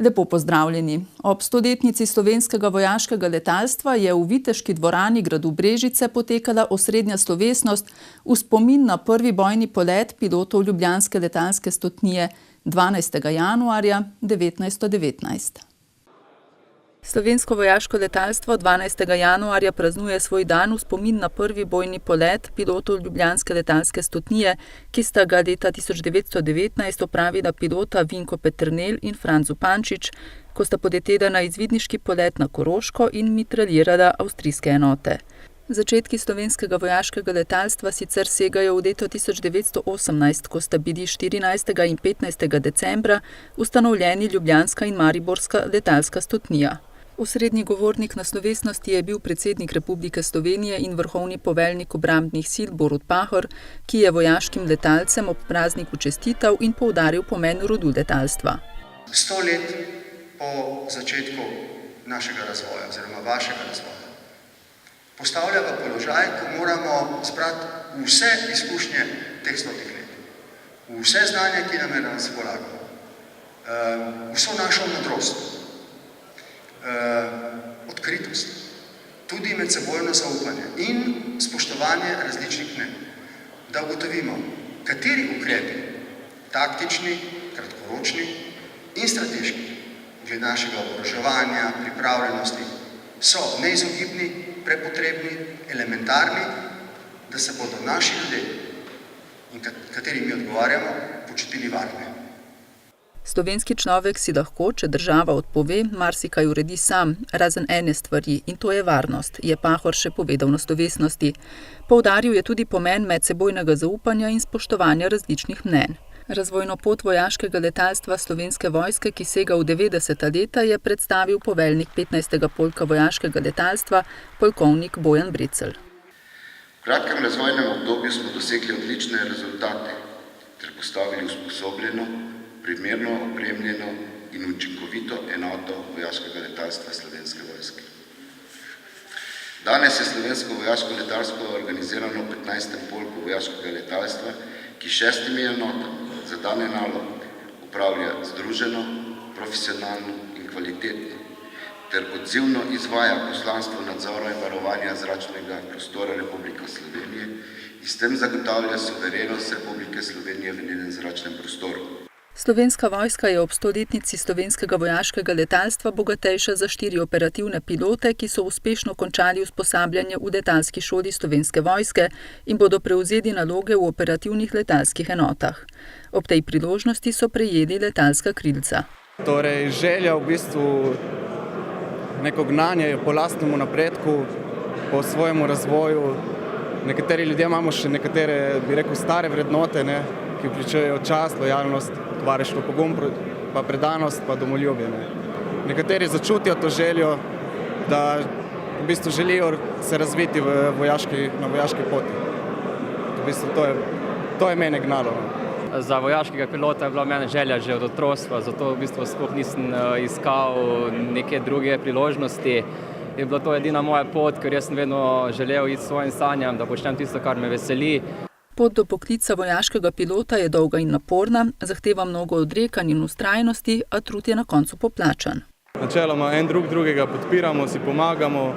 Lepo pozdravljeni. Ob 100-letnici slovenskega vojaškega letalstva je v Viteški dvorani gradu Brežice potekala osrednja slovesnost v spomin na prvi bojni polet pilotov ljubljanske letalske stotnije 12. januarja 1919. Slovensko vojaško letalstvo 12. januarja praznuje svoj dan v spomin na prvi bojni polet pilotov ljubljanske letalske stotnije, ki sta ga leta 1919 opravila pilota Vinko Peternelj in Franc Zupančič, ko sta poletela na izvidniški polet na Koroško in mitraljirala avstrijske enote. Začetki slovenskega vojaškega letalstva sicer segajo v leto 1918, ko sta bili 14. in 15. decembra ustanovljeni ljubljanska in mariborska letalska stotnija. Osrednji govornik na slovesnosti je bil predsednik Republike Slovenije in vrhovni poveljnik obrambnih sil Borut Pahor, ki je vojaškim letalcem ob prazniku čestital in poudaril pomen rodu letalstva. 100 let po začetku našega razvoja oziroma vašega razvoja postavlja v položaj, ko moramo zbrati vse izkušnje teh 100 let, vse znanje, ki nam je na razpolago, vso našo modrost, odkritost, tudi medsebojno zaupanje in spoštovanje različnih mnenj, da ugotovimo, kateri ukrepi, taktični, kratkoročni in strateški, glede našega oboroževanja, pripravljenosti, so neizogibni, prepotrebni, elementarni, da se bodo naši ljudje, in kateri mi odgovarjamo, počutili varne. Slovenski človek si lahko, če država odpove, marsikaj uredi sam, razen ene stvari, in to je varnost, je Pahor še povedal na slovesnosti. Poudaril je tudi pomen medsebojnega zaupanja in spoštovanja različnih mnenj. Razvojno pot vojaškega letalstva Slovenske vojske, ki sega v 90. leta, je predstavil poveljnik 15. polka vojaškega letalstva, polkovnik Bojan Brecelj. V kratkem razvojnem obdobju smo dosegli odlične rezultate ter postavili usposobljeno, primerno opremljeno in učinkovito enoto vojaškega letalstva Slovenske vojske. Danes je Slovensko vojaško letalstvo organizirano v 15. polku vojaškega letalstva, ki 6 enotami za dane naloge upravlja združeno, profesionalno in kvalitetno ter odzivno izvaja poslanstvo nadzora in varovanja zračnega prostora Republike Slovenije in s tem zagotavlja suverenost Republike Slovenije v njenem zračnem prostoru. Slovenska vojska je ob 100-letnici slovenskega vojaškega letalstva bogatejša za 4 operativne pilote, ki so uspešno končali usposabljanje v letalski šoli Slovenske vojske in bodo prevzeli naloge v operativnih letalskih enotah. Ob tej priložnosti so prejeli letalska krilca. Torej, želja v bistvu neko gnanje po lastnemu napredku, po svojemu razvoju. Nekateri ljudje imamo še nekatere, bi rekel, stare vrednote, ki vključujejo čast, lojalnost, tovarištvo, pogum, pa predanost, pa domoljubje. Nekateri začutijo to željo, da v bistvu želijo se razviti na vojaški poti. V bistvu to je mene gnalo. Za vojaškega pilota je bila meni želja že od otroštva, zato v bistvu sploh nisem iskal neke druge priložnosti. Je bila to edina moja pot, ker jaz sem vedno želel iti svojim sanjam, da počnem tisto, kar me veseli. Pot do poklica vojaškega pilota je dolga in naporna, zahteva mnogo odrekanj in vztrajnosti, a trud je na koncu poplačan. Načeloma en drugega podpiramo, si pomagamo,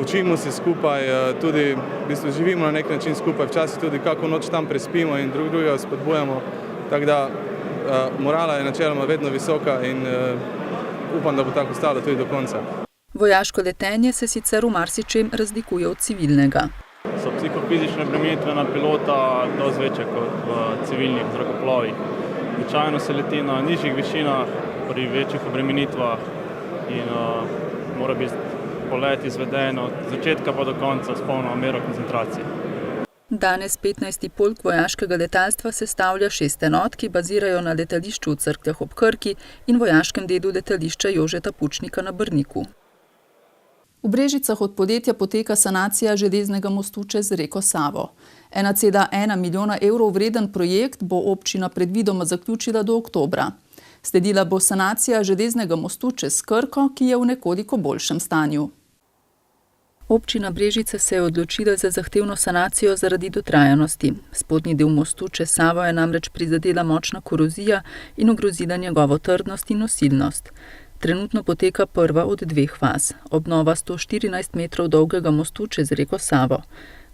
učimo se skupaj, tudi v bistvu živimo na nek način skupaj, včasih tudi kako noč tam prespimo in drugega spodbujamo. Tako da morala je načeloma vedno visoka in upam, da bo tako ostalo tudi do konca. Vojaško letenje se sicer v marsičem razlikuje od civilnega. So psihofizične obremenitve na pilota dosti večje kot v civilnih zrakoplovih. Običajno se leti na nižjih višinah pri večjih obremenitvah in mora biti polet izveden od začetka pa do konca s polno mero koncentracije. Danes 15. polk vojaškega letalstva sestavlja 6 enot, ki bazirajo na letališču v Cerkljah ob Krki in vojaškem delu letališča Jožeta Pučnika na Brniku. V Brežicah od poletja poteka sanacija železnega mostu čez reko Savo. 1,1 milijona evrov vreden projekt bo občina predvidoma zaključila do oktobra. Sledila bo sanacija železnega mostu čez Krko, ki je v nekoliko boljšem stanju. Občina Brežice se je odločila za zahtevno sanacijo zaradi dotrajanosti. Spodnji del mostu čez Savo je namreč prizadela močna korozija in ogrozila njegovo trdnost in nosilnost. Trenutno poteka prva od 2 faz. Obnova 114 metrov dolgega mostu čez reko Savo.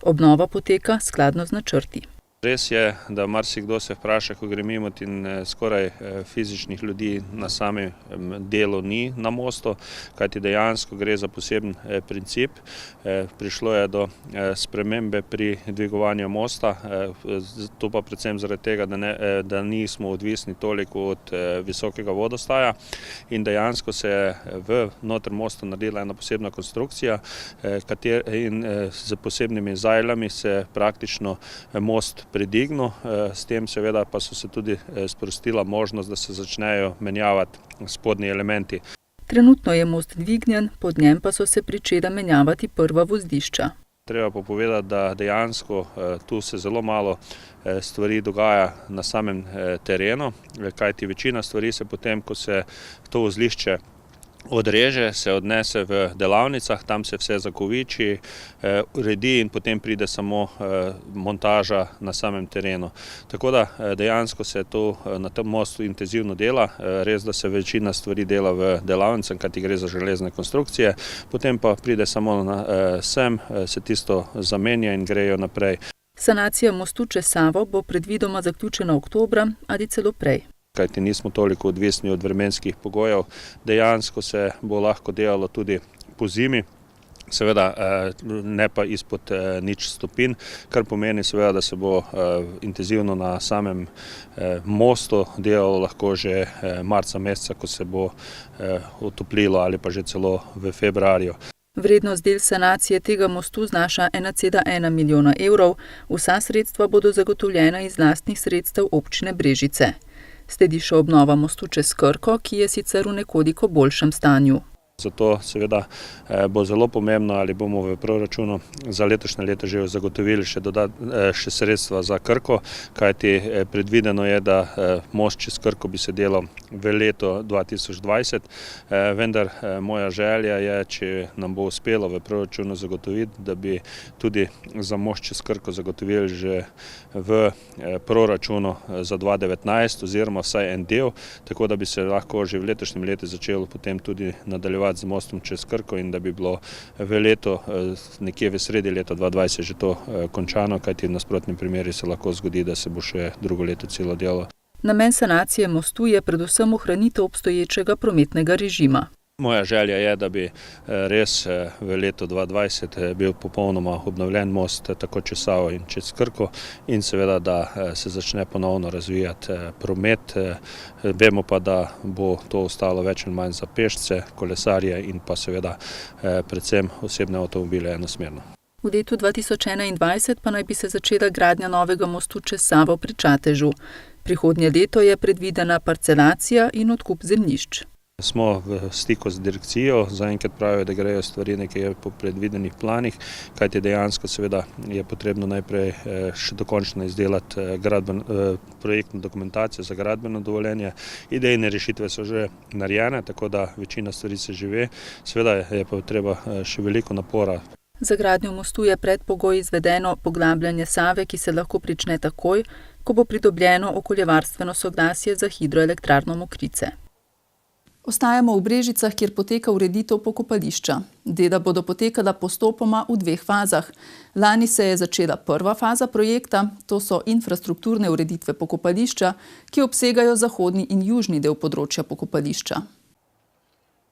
Obnova poteka skladno z načrti. Res je, da marsikdo se vpraša, ko gre mimo in skoraj fizičnih ljudi na samem delu ni na mostu, kajti dejansko gre za poseben princip. Prišlo je do spremembe pri dvigovanju mosta, to pa predvsem zaradi tega, da nismo odvisni toliko od visokega vodostaja in dejansko se je v noter mostu naredila ena posebna konstrukcija in z posebnimi zajljami se praktično most predignil, s tem seveda pa so se tudi sprostila možnost, da se začnejo menjavati spodnji elementi. Trenutno je most dvignjen, pod njem pa so se pričela menjavati prva vozlišča. Treba pa povedati, da dejansko tu se zelo malo stvari dogaja na samem terenu, kajti večina stvari se potem, ko se to vozlišče odreže, se odnese v delavnicah, tam se vse zakoviči, uredi in potem pride samo montaža na samem terenu. Tako da dejansko se to na tem mostu intenzivno dela, res da se večina stvari dela v delavnicah, kajti gre za železne konstrukcije, potem pa pride samo sem, se tisto zamenja in grejo naprej. Sanacija mostu čez Savo bo predvidoma zaključena oktobra ali celo prej. Kajti nismo toliko odvisni od vremenskih pogojev, dejansko se bo lahko delalo tudi po zimi, seveda ne pa izpod 0 stopinj, kar pomeni seveda, da se bo intenzivno na samem mostu delalo lahko že marca meseca, ko se bo otoplilo ali pa že celo v februarju. Vrednost del sanacije tega mostu znaša 1,1 milijona evrov, vsa sredstva bodo zagotovljena iz lastnih sredstev občine Brežice. Sledi še obnova mostu čez Krko, ki je sicer v nekoliko boljšem stanju. Zato seveda bo zelo pomembno, ali bomo v proračunu za letošnje leto že zagotovili še sredstva za Krko, kajti predvideno je, da most čez Krko bi se delal v leto 2020, vendar moja želja je, če nam bo uspelo v proračunu zagotoviti, da bi tudi za most čez Krko zagotovili že v proračunu za 2019 oziroma vsaj en del, tako da bi se lahko že v letošnjem letu začelo potem tudi nadaljevati z mostom čez Krko in da bi bilo v leto, nekje v sredi leta 2020 že to končano, kajti v nasprotnem primeru se lahko zgodi, da se bo še drugo leto celo delalo. Namen sanacije mostu je predvsem ohranitev obstoječega prometnega režima. Moja želja je, da bi res v letu 2020 bil popolnoma obnovljen most tako čez Savo in čez Krko in seveda, da se začne ponovno razvijati promet. Vemo pa, da bo to ostalo več ali manj za pešce, kolesarje in pa seveda predvsem osebne avtomobile enosmerno. V letu 2021 pa naj bi se začela gradnja novega mostu čez Savo pri Čatežu. Prihodnje leto je predvidena parcelacija in odkup zemljišč. Smo v stiku z direkcijo, zaenkrat pravijo, da grejo stvari nekaj po predvidenih planih, kajti dejansko seveda je potrebno najprej še dokončno izdelati projektno dokumentacijo za gradbeno dovoljenje. Idejne rešitve so že narejene, tako da večina stvari se že ve, seveda je pa treba še veliko napora. Za gradnjo mostu je predpogoj izvedeno poglabljanje Save, ki se lahko prične takoj, ko bo pridobljeno okoljevarstveno soglasje za hidroelektrarno Mokrice. Ostajamo v Brežicah, kjer poteka ureditev pokopališča. Dela bodo potekala postopoma v 2 fazah. Lani se je začela prva faza projekta, to so infrastrukturne ureditve pokopališča, ki obsegajo zahodni in južni del področja pokopališča.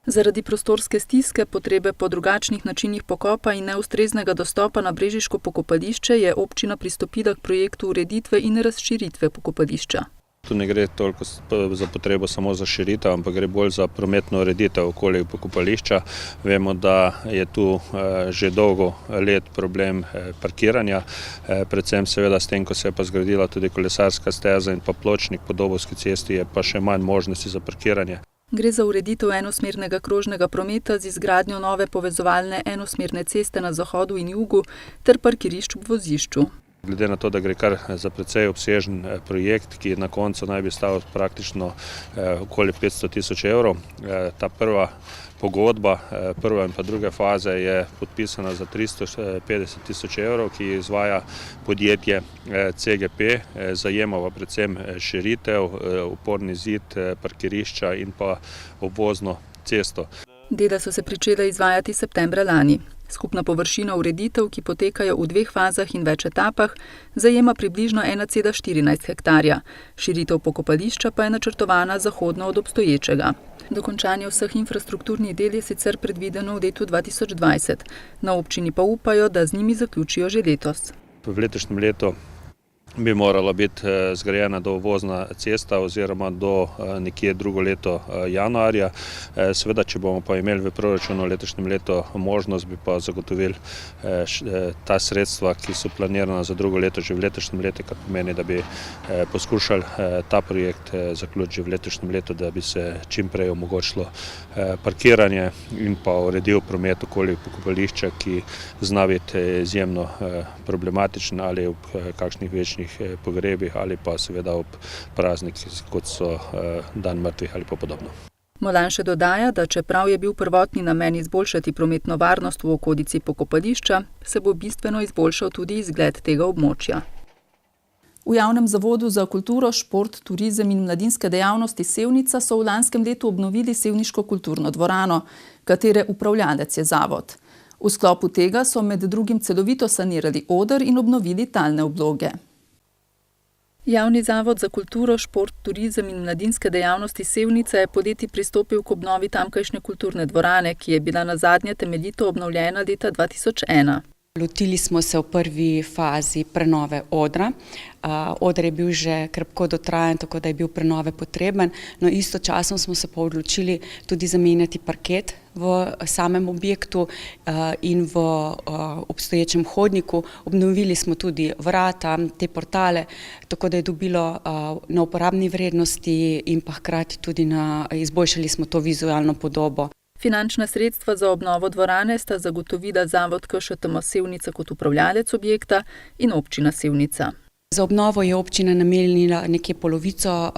Zaradi prostorske stiske, potrebe po drugačnih načinih pokopa in neustreznega dostopa na brežiško pokopališče je občina pristopila k projektu ureditve in razširitve pokopališča. Tu ne gre toliko za potrebo samo za širitev, ampak gre bolj za prometno ureditev okoli pokopališča. Vemo, da je tu že dolgo let problem parkiranja, predvsem seveda s tem, ko se je pa zgradila tudi kolesarska steza in pa pločnik po Dobovski cesti, je pa še manj možnosti za parkiranje. Gre za ureditev enosmernega krožnega prometa z izgradnjo nove povezovalne enosmerne ceste na zahodu in jugu ter parkirišč ob vozišču. Glede na to, da gre kar za precej obsežen projekt, ki na koncu naj bi stal praktično okoli 500 tisoč evrov. Ta prva pogodba, prva in pa druga faza je podpisana za 350 tisoč evrov, ki izvaja podjetje CGP, zajema pa predvsem širitev, oporni zid, parkirišča in pa obvozno cesto. Dela so se pričela izvajati septembra lani. Skupna površina ureditev, ki potekajo v 2 fazah in več etapah, zajema približno 1,14 hektarja. Širitev pokopališča pa je načrtovana zahodno od obstoječega. Dokončanje vseh infrastrukturnih del je sicer predvideno v letu 2020. Na občini pa upajo, da z njimi zaključijo že letos. V letošnjem letu bi morala biti zgrajena dovozna cesta oziroma do nekje drugo leto januarja. Seveda, če bomo pa imeli v proračunu letošnjem letu možnost, bi pa zagotovili ta sredstva, ki so planirana za drugo leto že v letošnjem letu, kar pomeni, da bi poskušali ta projekt zaključiti v letošnjem letu, da bi se čim prej omogočilo parkiranje in pa uredil promet okoli pokopališča, ki zna biti izjemno problematičen ali ob kakšnih večjih pogrebih ali pa seveda ob praznikih, kot so dan mrtvih ali pa podobno. Molan še dodaja, da čeprav je bil prvotni namen izboljšati prometno varnost v okolici pokopališča, se bo bistveno izboljšal tudi izgled tega območja. V Javnem zavodu za kulturo, šport, turizem in mladinske dejavnosti Sevnica so v lanskem letu obnovili sevniško kulturno dvorano, katere upravljalec je zavod. V sklopu tega so med drugim celovito sanirali oder in obnovili talne obloge. Javni zavod za kulturo, šport, turizem in mladinske dejavnosti Sevnica je poleti pristopil k obnovi tamkajšnje kulturne dvorane, ki je bila nazadnje temeljito obnovljena leta 2001. Lotili smo se v prvi fazi prenove odra. Oder je bil že krepko dotrajan, tako da je bil prenove potreben, no istočasno smo se pa odločili tudi zamenjati parket v samem objektu in v obstoječem hodniku. Obnovili smo tudi vrata, te portale, tako da je dobilo na uporabni vrednosti in pa hkrati tudi izboljšali smo to vizualno podobo. Finančna sredstva za obnovo dvorane sta zagotovila zavod KŠTM Sevnica kot upravljalec objekta in občina Sevnica. Za obnovo je občina namenila nekje polovico,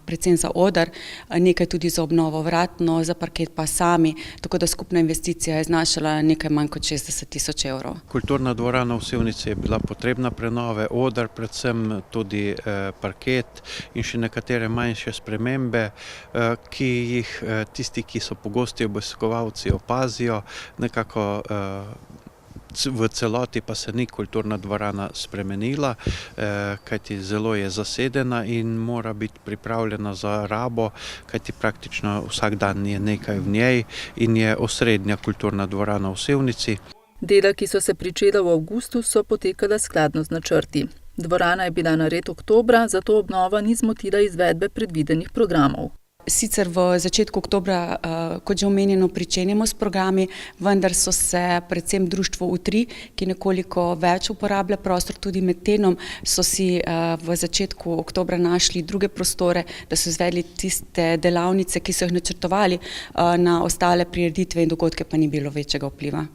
predvsem za oder, nekaj tudi za obnovo vrat, no za parket pa sami, tako da skupna investicija je znašala nekaj manj kot 60 tisoč evrov. Kulturna dvorana v Sevnici je bila potrebna prenove, oder, predvsem tudi parket in še nekatere manjše spremembe, ki jih tisti, ki so pogosti obiskovalci, opazijo, nekako v celoti pa se ni kulturna dvorana spremenila, kajti zelo je zasedena in mora biti pripravljena za rabo, kajti praktično vsak dan je nekaj v njej in je osrednja kulturna dvorana v Sevnici. Dela, ki so se pričela v avgustu, so potekala skladno z načrti. Dvorana je bila nared oktobra, zato obnova ni zmotila izvedbe predvidenih programov. Sicer v začetku oktobra, kot že omenjeno, pričenjamo s programi, vendar so se predvsem društvo U3, ki nekoliko več uporablja prostor tudi med tednom, so si v začetku oktobra našli druge prostore, da so izvedli tiste delavnice, ki so jih načrtovali, na ostale prireditve in dogodke pa ni bilo večjega vpliva.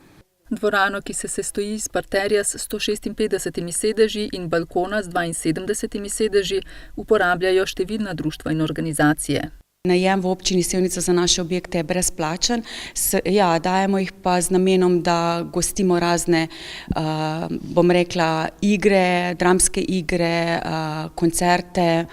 Dvorano, ki se sestoji iz parterja s 156 sedeži in balkona z 72 sedeži, uporabljajo številna društva in organizacije. Najem v občini Sevnica za naše objekte je brezplačen. Dajemo jih pa z namenom, da gostimo razne, bom rekla, igre, dramske igre, koncerte.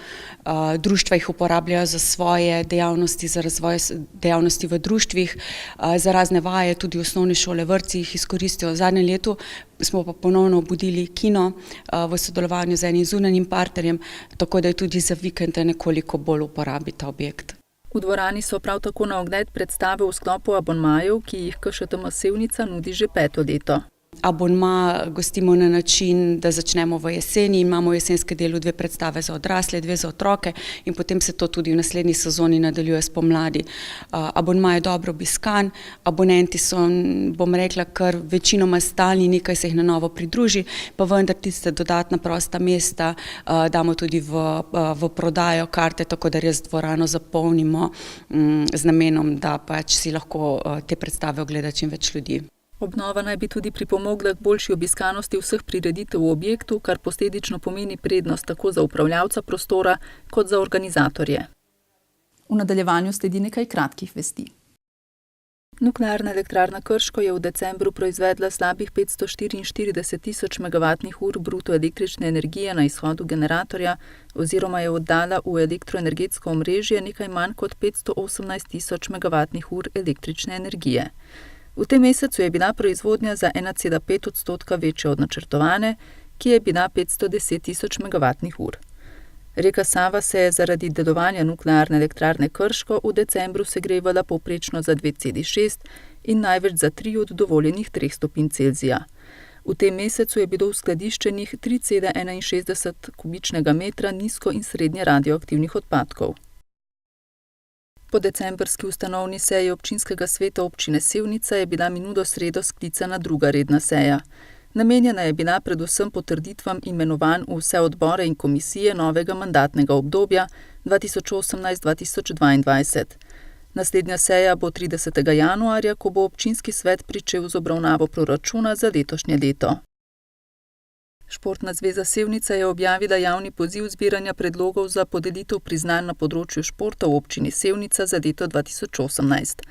Društva jih uporabljajo za svoje dejavnosti, za razvoj dejavnosti v društvih, za razne vaje, tudi osnovne šole, vrtci jih izkoristijo. V zadnjem letu smo pa ponovno obudili kino v sodelovanju z enim zunanjim partnerjem, tako da je tudi za vikende nekoliko bolj uporabi ta objekt. V dvorani so prav tako na ogled predstave v sklopu abonmajev, ki jih KŠTM Sevnica nudi že 5. leto. Abonma gostimo na način, da začnemo v jeseni in imamo v jesenskem delu 2 predstave za odrasle, 2 za otroke in potem se to tudi v naslednji sezoni nadaljuje spomladi. Abonma je dobro obiskan, abonenti so, bom rekla, kar večinoma stalni, nekaj se jih na novo pridruži, pa vendar tiste dodatna prosta mesta damo tudi v prodajo karte, tako da res dvorano zapolnimo z namenom, da pač si lahko te predstave ogleda čim več ljudi. Obnova naj bi tudi pripomogla k boljši obiskanosti vseh prireditev v objektu, kar posledično pomeni prednost tako za upravljavca prostora kot za organizatorje. V nadaljevanju sledi nekaj kratkih vesti. Nuklearna elektrarna Krško je v decembru proizvedla slabih 544 tisoč megavatnih ur bruto električne energije na izhodu generatorja oziroma je oddala v elektroenergetsko omrežje nekaj manj kot 518 tisoč megavatnih ur električne energije. V tem mesecu je bila proizvodnja za 1,5% večja od načrtovane, ki je bila 510 tisoč megavatnih ur. Reka Sava se je zaradi delovanja nuklearne elektrarne Krško v decembru segrevala povprečno za 2,6 in največ za 3 od dovoljenih 3 stopinj Celzija. V tem mesecu je bilo uskladiščenih 3,61 kubičnega metra nizko in srednje radioaktivnih odpadkov. Po decembrski ustanovni seji občinskega sveta občine Sevnica je bila minulo sredo sklicana druga redna seja. Namenjena je bila predvsem potrditvam imenovanj v vse odbore in komisije novega mandatnega obdobja 2018-2022. Naslednja seja bo 30. januarja, ko bo občinski svet pričel z obravnavo proračuna za letošnje leto. Športna zveza Sevnica je objavila javni poziv zbiranja predlogov za podelitev priznanj na področju športa v občini Sevnica za leto 2018.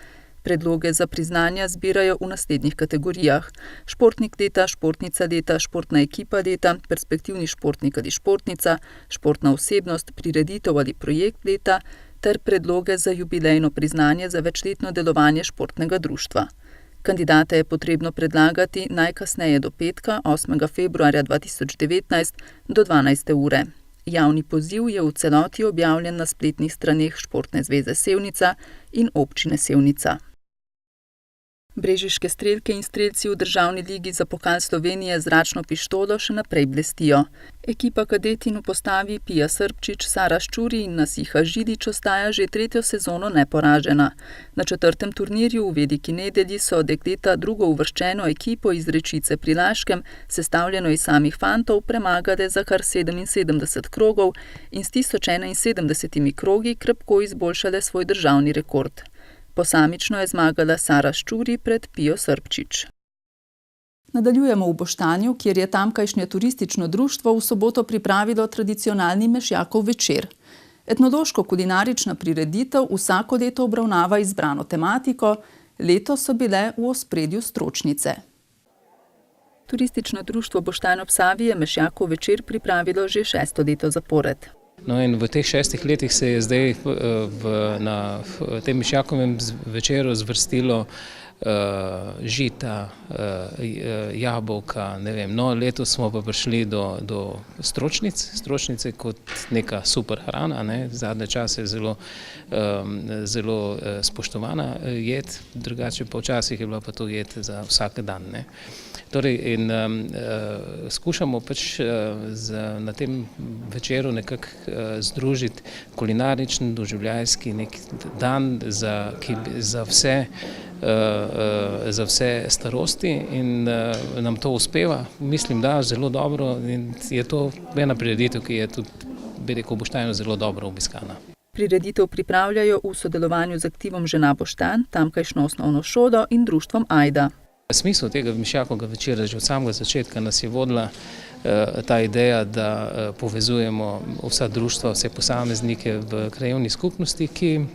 Predloge za priznanja zbirajo v naslednjih kategorijah: športnik leta, športnica leta, športna ekipa leta, perspektivni športnik ali športnica, športna osebnost, prireditev ali projekt leta ter predloge za jubilejno priznanje za večletno delovanje športnega društva. Kandidate je potrebno predlagati najkasneje do petka, 8. februarja 2019 do 12. ure. Javni poziv je v celoti objavljen na spletnih straneh Športne zveze Sevnica in občine Sevnica. Brežiške strelke in strelci v državni ligi za pokal Slovenije zračno pištolo še naprej blestijo. Ekipa kadetin v postavi Pija Srbčič, Sara Ščuri in Nasiha Žilič ostaja že 3. sezono neporažena. Na 4. turnirju v Veliki Nedelji so dekleta drugo uvrščeno ekipo iz Rečice pri Laškem, sestavljeno iz samih fantov, premagale za kar 77 krogov in s 1071 krogi krepko izboljšale svoj državni rekord. Posamično je zmagala Sara Ščuri pred Pijo Srbčič. Nadaljujemo v Boštanju, kjer je tamkajšnje turistično društvo v soboto pripravilo tradicionalni Mešjakov večer. Etnološko-kulinarična prireditev vsako leto obravnava izbrano tematiko, letos so bile v ospredju stročnice. Turistično društvo Boštanj ob Savi je Mešjakov večer pripravilo že 6. leto zapored. No in v teh 6 letih se je zdaj na tem Mešjakovem večeru zvrstilo žita, jabolka, ne vem. No, letos smo pa prišli do stročnic. Stročnice kot neka super hrana, ne. Zadnje čase je zelo spoštovana jed, drugače pa včasih je bila pa to jed za vsak dan, ne. Torej, skušamo pač na tem večeru nekako združiti kulinarični, doživljajski nek dan za vse starosti in nam to uspeva. Mislim, da zelo dobro in je to ena prireditev, ki je tudi, bi rekel, v Boštanju zelo dobro obiskana. Prireditev pripravljajo v sodelovanju z aktivom Žena Boštanj, tamkajšnjo osnovno šolo in društvom Ajda. Smisel tega Mešjakovega večera že od samega začetka nas je vodila ta ideja, da povezujemo vsa društva, vse posameznike v krajevni skupnosti, ki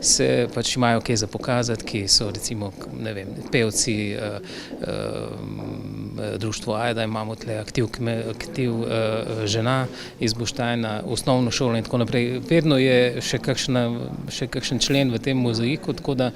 se pač imajo kaj za pokazati, ki so recimo, ne vem, pevci, društvo Ajda, imamo tle aktiv Žena iz Boštajna, osnovno šolo in tako naprej. Vedno je še kakšen člen v tem mozaiku, tako da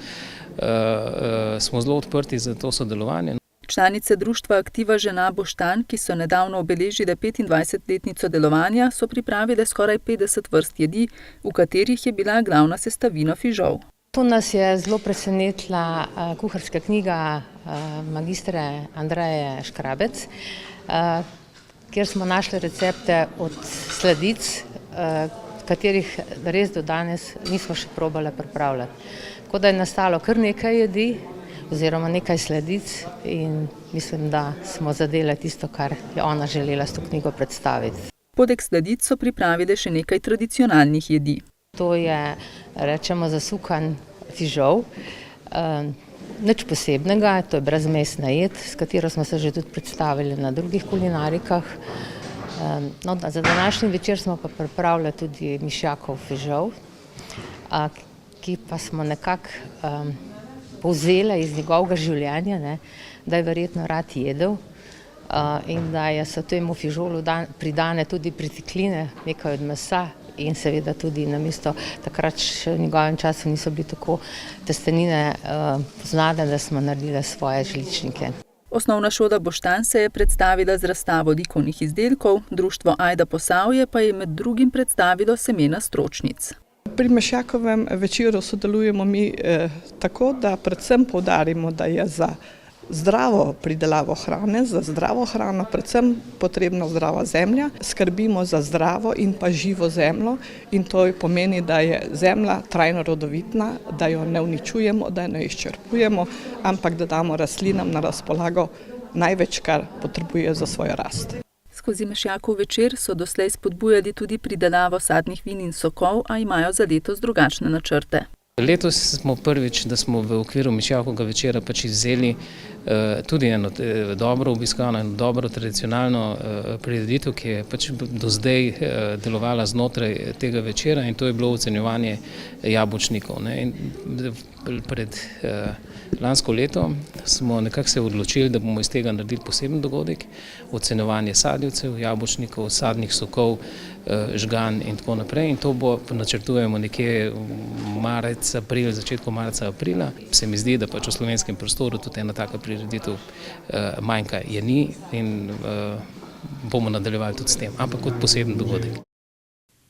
smo zelo odprti za to sodelovanje. Članice društva aktiva Žena Boštanj, ki so nedavno obeležile 25-letnico delovanja, so pripravile skoraj 50 vrst jedi, v katerih je bila glavna sestavina fižol. Tu nas je zelo presenetila kuharska knjiga magistre Andreje Škrabec, kjer smo našli recepte od sladic, katerih res do danes nismo še probale pripravljati. Tako da je nastalo kar nekaj jedi oziroma nekaj sladic in mislim, da smo zadele tisto, kar je ona želela s to knjigo predstaviti. Poleg sladic so pripravile še nekaj tradicionalnih jedi. To je, rečemo, zasukan fižol. nič posebnega, to je brezmesna jed, s katero smo se že tudi predstavili na drugih kulinarikah. No, za današnji večer smo pa pripravili tudi mišjakov fižol, ki pa smo nekako povzeli iz njegovega življenja, ne, da je verjetno rad jedel in da so temu fižolu pridane tudi pritikline, nekaj od mesa in seveda tudi namesto, takrat še v njegovem času niso bili tako testenine poznane, da smo naredili svoje žličnike. Osnovna šola Boštanj se je predstavila z razstavo likovnih izdelkov, društvo Ajda Posavje pa je med drugim predstavilo semena stročnic. Pri Mešjakovem večeru sodelujemo mi tako, da predvsem poudarimo, da je za zdravo pridelavo hrane, za zdravo hrano predvsem potrebna zdrava zemlja. Skrbimo za zdravo in pa živo zemljo in to pomeni, da je zemlja trajno rodovitna, da jo ne uničujemo, da jo ne izčrpujemo, ampak da damo rastlinam na razpolago največ, kar potrebuje za svojo rast. Skozi Mešjakov večer so doslej spodbujali tudi pridelavo sadnih vin in sokov, a imajo za letos drugačne načrte. Letos smo prvič, da smo v okviru Mešjakovega večera pač izvzeli tudi eno dobro obiskano, eno dobro tradicionalno prireditev, ki je pač do zdaj delovala znotraj tega večera in to je bilo ocenjevanje jabolčnikov. Pred lansko leto smo nekako se odločili, da bomo iz tega naredili poseben dogodek, ocenjevanje sadjevcev, jabolčnikov, sadnih sokov, žgan in tako naprej. In to načrtujemo nekje marec, april, začetku marca, aprila. Se mi zdi, da pač v slovenskem prostoru tudi ena taka prireditev manjka, je ni in bomo nadaljevali tudi s tem, ampak kot poseben dogodek.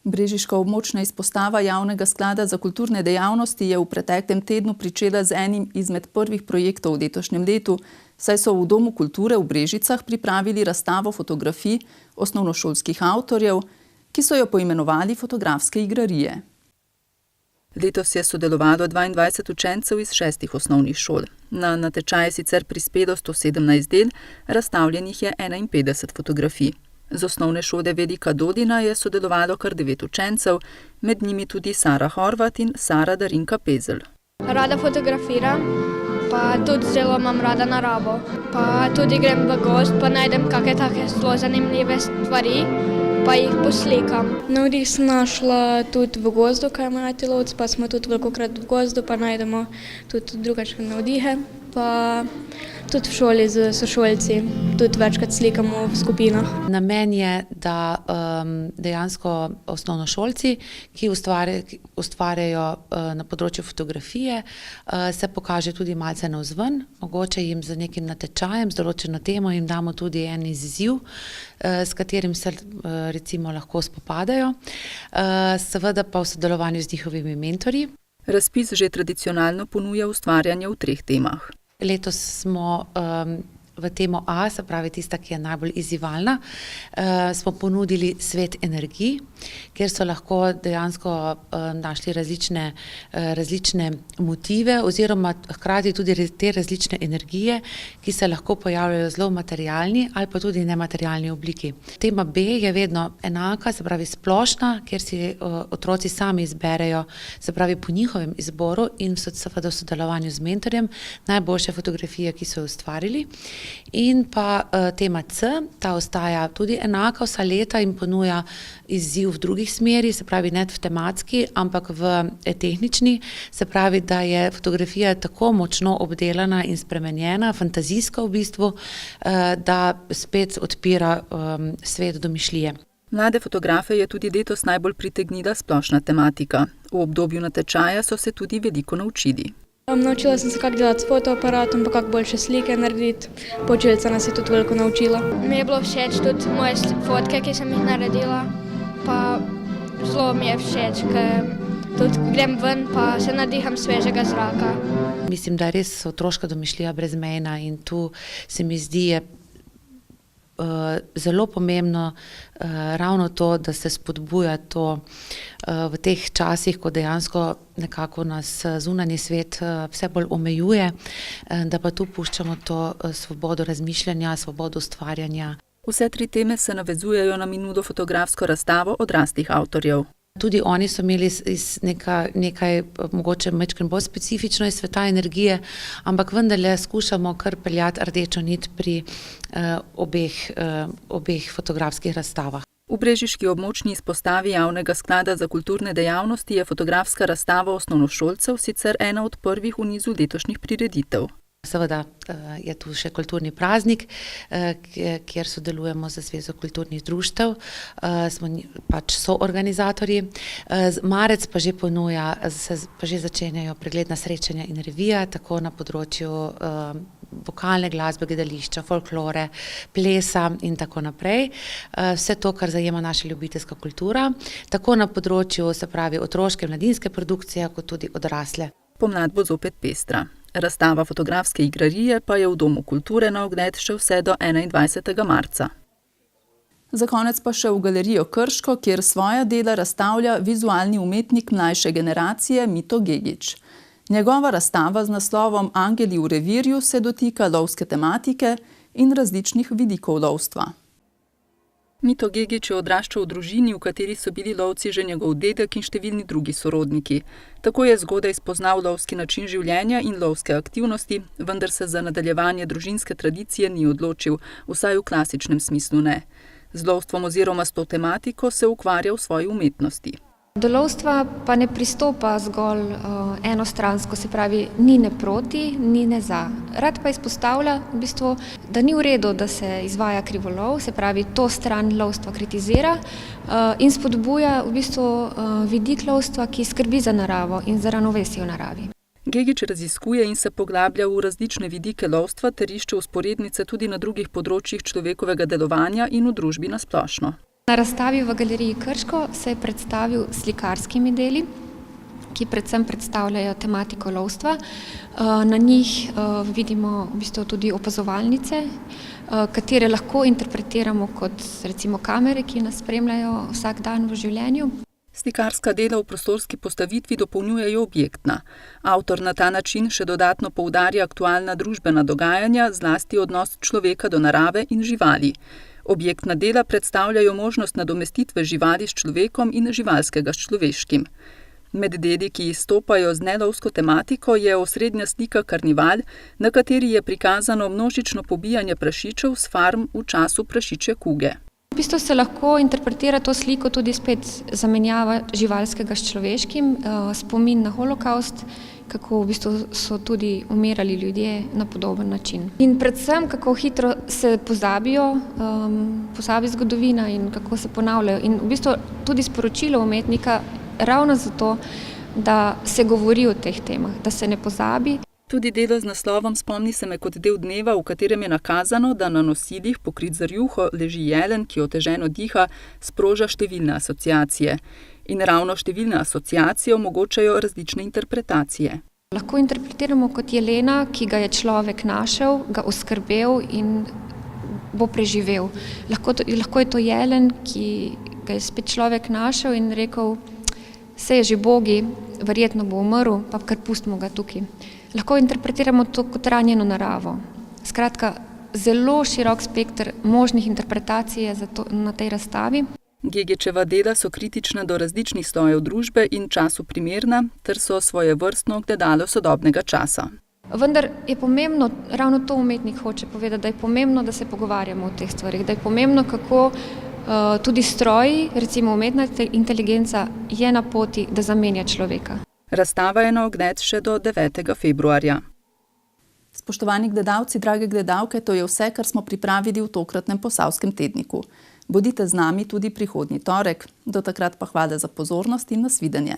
Brežiška območna izpostava Javnega sklada za kulturne dejavnosti je v preteklem tednu pričela z enim izmed prvih projektov v letošnjem letu, saj so v Domu kulture v Brežicah pripravili razstavo fotografij osnovnošolskih avtorjev, ki so jo poimenovali Fotografske igrarije. Letos je sodelovalo 22 učencev iz 6 osnovnih šol. Na natečaj je sicer prispelo 117 del, razstavljenih je 51 fotografij. Z osnovne šole Velika Dolina je sodelovalo kar 9 učencev, med njimi tudi Sara Horvat in Sara Darinka Pezelj. Rada fotografiram, pa tudi zelo imam rada naravo. Pa tudi grem v gozd, pa najdem kakšne take zelo zanimive stvari, pa jih poslikam. Navdih sem našla tudi v gozdu, kaj ima atelovc, pa smo tudi velikokrat v gozdu, pa najdemo tudi drugačne navdihe. Pa tudi v šoli z sošolci, tudi večkrat slikamo v skupinah. Namen je, da dejansko osnovnošolci, ki ustvarjajo na področju fotografije, se pokaže tudi malce navzven, mogoče jim z nekim natečajem, z določeno temo jim damo tudi en izziv, s katerim se recimo lahko spopadajo, seveda pa v sodelovanju z njihovimi mentorji. Razpis že tradicionalno ponuja ustvarjanje v 3 temah. Letos smo v temo A, se pravi tista, ki je najbolj izzivalna, smo ponudili svet energij, kjer so lahko dejansko našli različne motive oziroma hkrati tudi te različne energije, ki se lahko pojavljajo zelo v materialni ali pa tudi nematerialni obliki. Tema B je vedno enaka, se pravi splošna, kjer si otroci sami izberejo, se pravi po njihovem izboru in seveda v sodelovanju z mentorjem najboljše fotografije, ki so jo ustvarili. In pa tema C, ta ostaja tudi enaka vsa leta in ponuja izziv v drugih smeri, se pravi ne v tematski, ampak v tehnični, se pravi, da je fotografija tako močno obdelana in spremenjena, fantazijska v bistvu, da spet odpira svet domišljije. Mlade fotografe je tudi letos najbolj pritegnila splošna tematika. V obdobju natečaja so se tudi veliko naučili. Naučila sem se, kako delati s fotoaparatom, pa kako boljše slike narediti. Učiteljica nas je tudi veliko naučila. Mi je bilo všeč tudi moje fotke, ki sem jih naredila, pa zelo mi je všeč, ker tudi grem ven pa se nadiham svežega zraka. Mislim, da je res otroška domišljija brezmejna in tu se mi zdi je zelo pomembno ravno to, da se spodbuja to v teh časih, ko dejansko nekako nas zunanji svet vse bolj omejuje, da pa tu puščamo to svobodo razmišljanja, svobodo ustvarjanja. Vse 3 teme se navezujejo na minulo fotografsko razstavo odraslih avtorjev. Tudi oni so imeli nekaj mogoče majčkeno bolj specifično iz sveta energije, ampak vendarle skušamo kar peljati rdečo nit pri obeh fotografskih razstavah. V brežiški območni izpostavi Javnega sklada za kulturne dejavnosti je fotografska razstava osnovnošolcev sicer ena od prvih v nizu letošnjih prireditev. Seveda je tu še kulturni praznik, kjer sodelujemo z Zvezo kulturnih društev, smo pač soorganizatorji. Marec pa že ponuja, pa že začenjajo pregledna srečanja in revija, tako na področju vokalne glasbe, gledališča, folklore, plesa in tako naprej. Vse to, kar zajema naša ljubiteljska kultura, tako na področju, se pravi, otroške, mladinske produkcije, kot tudi odrasle. Pomlad bo zopet pestra. Razstava fotografske igrarije pa je v Domu kulture na ogled še vse do 21. marca. Za konec pa še v galerijo Krško, kjer svoja dela razstavlja vizualni umetnik mlajše generacije Mito Gegić. Njegova razstava z naslovom Angeli v revirju se dotika lovske tematike in različnih vidikov lovstva. Mito Gegić je odraščal v družini, v kateri so bili lovci že njegov dedek in številni drugi sorodniki. Tako je zgodaj spoznal lovski način življenja in lovske aktivnosti, vendar se za nadaljevanje družinske tradicije ni odločil, vsaj v klasičnem smislu ne. Z lovstvom oziroma s to tematiko se ukvarja v svoji umetnosti. Do lovstva pa ne pristopa zgolj enostransko, se pravi, ni ne proti, ni ne za. Rad pa izpostavlja v bistvu, da ni v redu, da se izvaja krivolov, se pravi, to stran lovstva kritizira in spodbuja v bistvu vidik lovstva, ki skrbi za naravo in za ravnovesje v naravi. Gegić raziskuje in se poglablja v različne vidike lovstva ter išče vzporednice tudi na drugih področjih človekovega delovanja in v družbi na splošno. Na razstavi v galeriji Krško se je predstavil s slikarskimi deli, ki predvsem predstavljajo tematiko lovstva. Na njih vidimo v bistvu tudi opazovalnice, katere lahko interpretiramo kot recimo kamere, ki nas spremljajo vsak dan v življenju. Slikarska dela v prostorski postavitvi dopolnjujejo objektna. Avtor na ta način še dodatno poudarja aktualna družbena dogajanja, zlasti odnos človeka do narave in živali. Objektna dela predstavljajo možnost nadomestitve živali s človekom in živalskega s človeškim. Med deli, ki izstopajo z nelovsko tematiko, je osrednja slika Karnival, na kateri je prikazano množično pobijanje prašičev s farm v času prašičje kuge. V bistvu se lahko interpretira to sliko tudi spet zamenjava živalskega s človeškim, spomin na holokavst, kako v bistvu so tudi umirali ljudje na podoben način. In predvsem, kako hitro se pozabi zgodovina in kako se ponavljajo. In v bistvu tudi sporočilo umetnika ravno zato, da se govori o teh temah, da se ne pozabi. Tudi delo z naslovom Spomni se me kot del dneva, v katerem je nakazano, da na nosiljih, pokrit z rjuho, leži jelen, ki oteženo diha, sproža številne asociacije. In ravno številne asociacije omogočajo različne interpretacije. Lahko interpretiramo kot jelena, ki ga je človek našel, ga oskrbel in bo preživel. Lahko je to jelen, ki ga je spet človek našel in rekel, saj je že bogi, verjetno bo umrl, pa kar pustimo ga tukaj. Lahko interpretiramo to kot ranjeno naravo. Skratka, zelo širok spekter možnih interpretacij je na tej razstavi. Gegićeva dela so kritična do različnih slojev družbe in času primerna, ter so svojevrstno ogledalo sodobnega časa. Vendar je pomembno, ravno to umetnik hoče povedati, da je pomembno, da se pogovarjamo o teh stvarih, da je pomembno, kako tudi stroji, recimo umetna inteligenca, je na poti, da zamenja človeka. Razstava je na ogled še do 9. februarja. Spoštovani gledalci, drage gledalke, to je vse, kar smo pripravili v tokratnem Posavskem tedniku. Bodite z nami tudi prihodnji torek. Do takrat pa hvala za pozornost in nasvidenje.